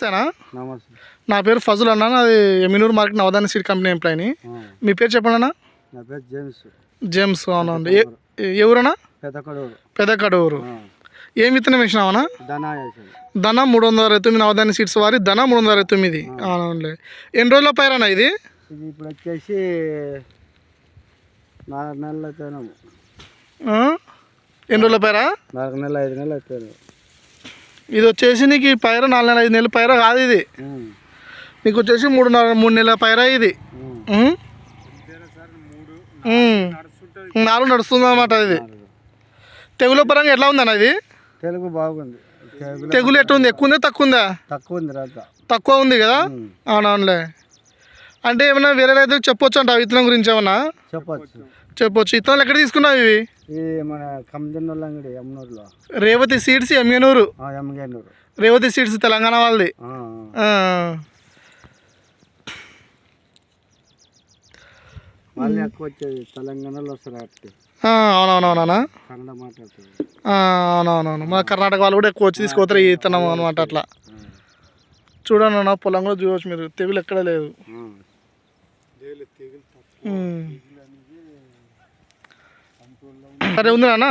నమస్తేనా. నమస్తే. నా పేరు ఫజుల్ అన్న, నాది Yemmiganur market Navadhanya seed company ఎంప్లాయీని. మీ పేరు చెప్పండి అన్న. నా పేరు జేమ్స్. జేమ్స్. అవునండి. ఎవరన్నా? పెదకడూరు. ఏం విత్తనం వేసినావన్నా? ధన 329 నవధాన్య సీడ్స్ వారి ధన 329. అవునండి. ఎన్ని రోజుల పైరన్నా ఇది? ఇప్పుడు వచ్చేసి 4 నెలలు అవుతాను. ఎన్ని రోజుల పైరా? 4 నెలలు 5 నెలలు అవుతాను. ఇది వచ్చేసి నీకు ఈ పైర 4 నెలలు 5 నెలల పైర కాదు ఇది. నీకు వచ్చేసి 3 నెలల పైర ఇది. 4 నడుస్తుంది అన్నమాట. ఇది తెగుల పరంగా ఎట్లా ఉందన్న ఇది? తెలుగు బాగుంది. తెగులు ఎట్లా ఉంది? ఎక్కువ ఉందా తక్కువ ఉందా? తక్కువ ఉంది. తక్కువ ఉంది కదా. అవునవునులే. అంటే ఏమన్నా వేరే రైతులకు చెప్పొచ్చు అంట విత్తనం గురించి? ఏమన్నా చెప్పొచ్చు. విత్తనాలు ఎక్కడ తీసుకున్నావు ఇవి? మన కమ్జన్నోళ్ళ అంగడి ఎమ్నూరులో. రేవతి సీడ్స్ ఎమ్మెనూరు. రేవతి సీడ్స్ తెలంగాణ వాళ్ళది. వాళ్ళు ఎక్కువ వచ్చేది తెలంగాణలో వస్తారు. అవునవునవునా. కన్నడ మాట్లాడుతుంది. అవునవునవును. మన కర్ణాటక వాళ్ళు కూడా ఎక్కువ వచ్చి తీసుకుపోతారు ఈ విత్తనం అనమాట. అట్లా చూడండి అన్న, పొలం కూడా చూడవచ్చు మీరు. తెగులు ఎక్కడ లేదు. సరే ఉంది అన్న.